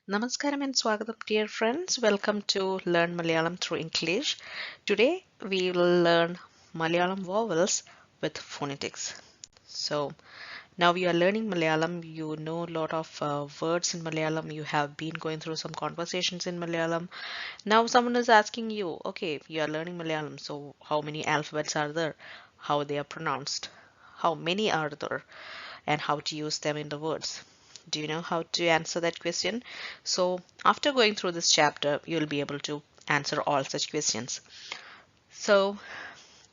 Namaskaram and Swagatam, dear friends. Welcome to Learn Malayalam through English. Today we will learn Malayalam vowels with phonetics. So now we are learning Malayalam. You know a lot of words in Malayalam. You have been going through some conversations in Malayalam. Now someone is asking you, okay, you are learning Malayalam. So how many alphabets are there? How they are pronounced? How many are there? And how to use them in the words. Do you know how to answer that question? So after going through this chapter, you'll be able to answer all such questions. So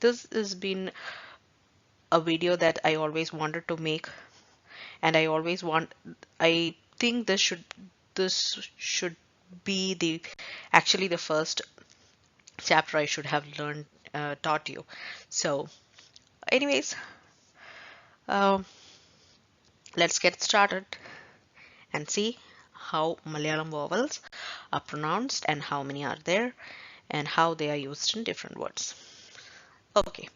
this has been a video that I always wanted to make, and I think this should be the actually the first chapter I should have taught you. So anyways, um, let's get started and see how Malayalam vowels are pronounced and how many are there and how they are used in different words. Okay,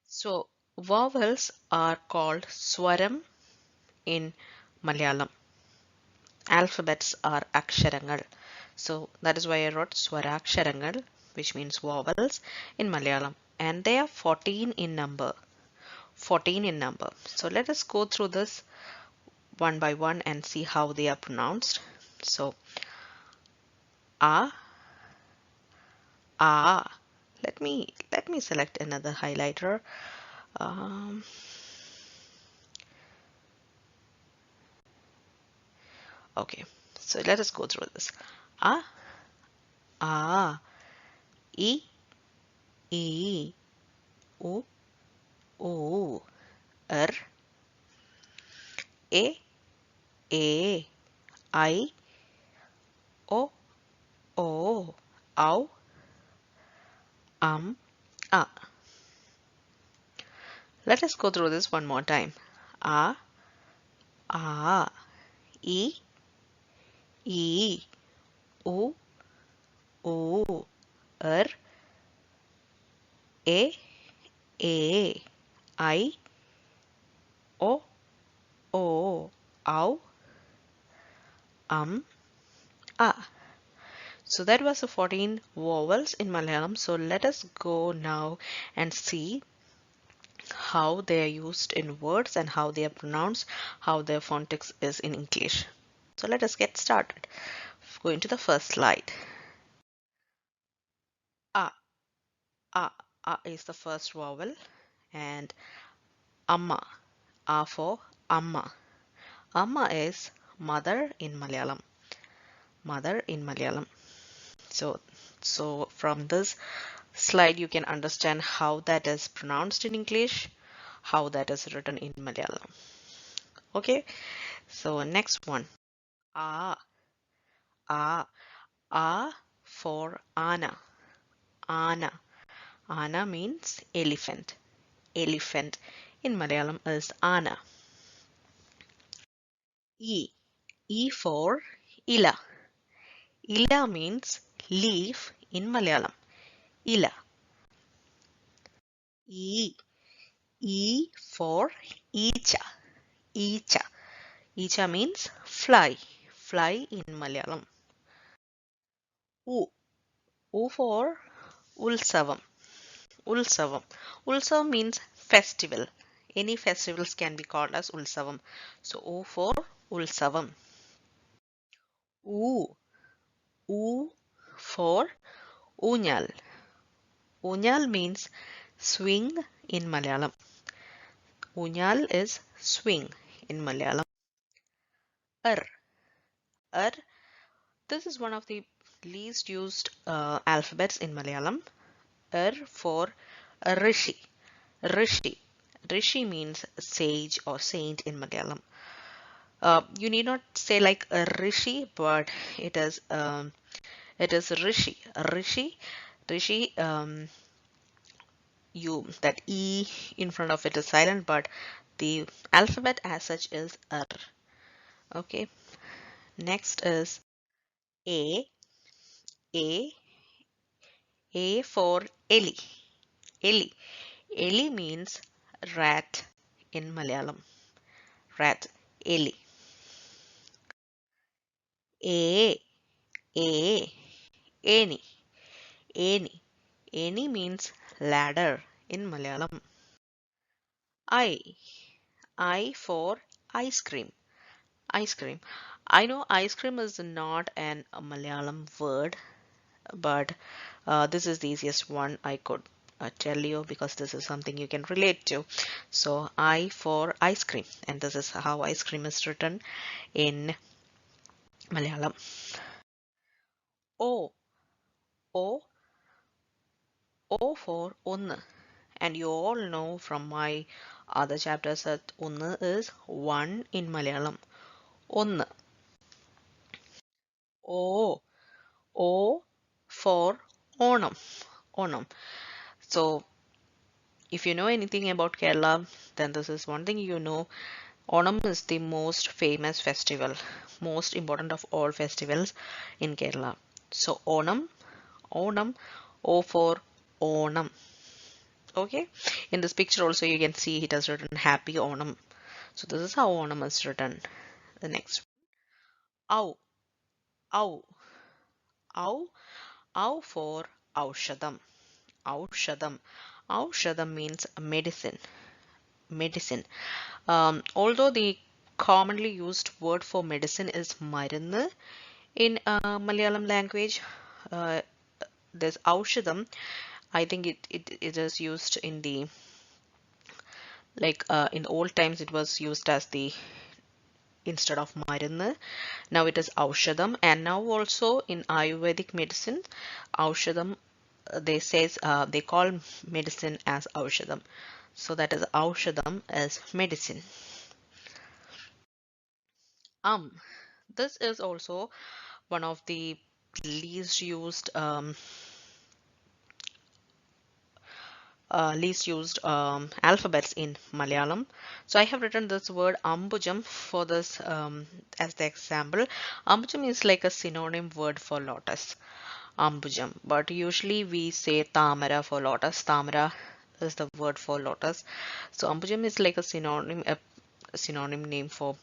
so vowels are called swaram in Malayalam. Alphabets are aksharangal. So that is why I wrote swaraksharangal, which means vowels in Malayalam. And they are 14 in number. 14 in number. So let us go through this one by one and see how they are pronounced. So a, a. Let me select another highlighter. Um, okay, so let us go through this. A, a, e, e, u, u, e, e, I, o, o, au, a. Let us go through this one more time. A, e, e, u, u, e, e, I, o, o, au, a. So that was the 14 vowels in Malayalam. So let us go now and see how they are used in words and how they are pronounced, how their phonetics is in English. So let us get started. Going to the first slide. A, A, A is the first vowel, and Amma, A for Amma. Amma is mother in Malayalam. Mother in Malayalam. So from this slide you can understand how that is pronounced in English, how that is written in Malayalam. Okay, so next one. A, A, A for Anna. Anna. Anna means elephant. Elephant in Malayalam is Anna. E. E for Ila. Ila means leaf in Malayalam. Ila. E. E for Icha. Icha. Icha means fly. Fly in Malayalam. U. U for Ulsavam. Ulsavam. Ulsavam means festival. Any festivals can be called as Ulsavam. So U for Ulsavam. U. U for Unyal. Unyal means swing in Malayalam. Unyal is swing in Malayalam. R. R. This is one of the least used alphabets in Malayalam. R for Rishi. Rishi. Rishi means sage or saint in Malayalam. You need not say like a Rishi, but it is Rishi. Rishi. Rishi. That E in front of it is silent, but the alphabet as such is R. Okay. Next is A. A. A for Eli. Eli. Eli means rat in Malayalam. Rat. Eli. A, A, Any, Any. Any means ladder in Malayalam. I, I for ice cream. Ice cream. I know ice cream is not an a Malayalam word, but this is the easiest one I could tell you because this is something you can relate to. So I for ice cream, and this is how ice cream is written in Malayalam. O, O, O for ഒന്ന്. And you all know from my other chapters that ഒന്ന് is one in Malayalam. ഒന്ന്. O, O for Onam. Onam. So if you know anything about Kerala, then this is one thing you know. Onam is the most famous festival, most important of all festivals in Kerala. So Onam, Onam, O for Onam. Okay, in this picture also you can see it has written Happy Onam. So this is how Onam is written. The next, Au, Au, Au, Au for Aushadam. Aushadam. Aushadam means medicine. Medicine. Although the commonly used word for medicine is marunnu in Malayalam language, uh, there's Aushadam. I think it is used in the in old times it was used as the instead of marunnu. Now it is Aushadam, and now also in Ayurvedic medicine, Aushadam they call medicine as Aushadam. So that is Aushadam as medicine. This is also one of the least used alphabets in Malayalam. So I have written this word Ambujam for this as the example. Ambujam is like a synonym word for lotus. Ambujam, but usually we say Tamara for lotus. Tamara is the word for lotus. So Ambujam is like a synonym name for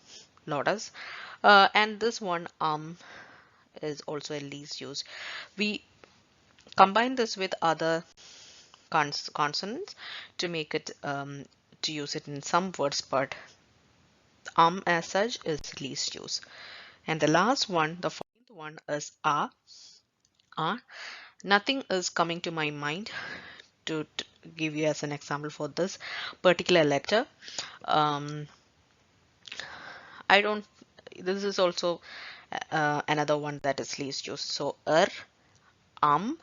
lotus. And this one is also a least used. We combine this with other consonants to make it to use it in some words, but as such is least used. And the last one, the 14th one is a. Nothing is coming to my mind to give you as an example for this particular letter. um, I don't This is also another one that is least used. So um,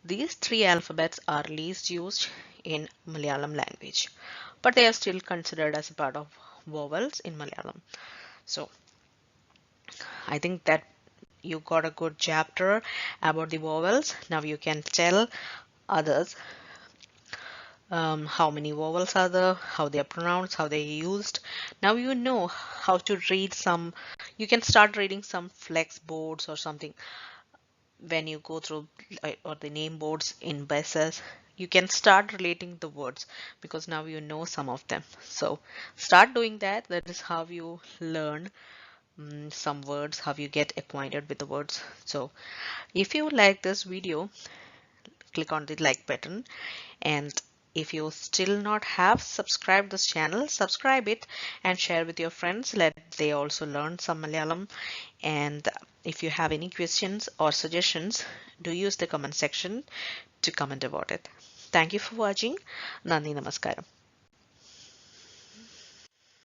these three alphabets are least used in Malayalam language, but they are still considered as a part of vowels in Malayalam. So I think that you got a good chapter about the vowels. Now you can tell others how many vowels are there, how they are pronounced, how they are used. Now you know how to read some. You can start reading some flex boards or something when you go through or the name boards in buses. You can start relating the words because now you know some of them. So start doing that. That is how you learn some words, how you get acquainted with the words. So if you like this video, click on the like button, and if you still not have subscribed this channel, subscribe it and share with your friends. Let they also learn some Malayalam. And if you have any questions or suggestions, do use the comment section to comment about it. Thank you for watching. Nandi Namaskaram.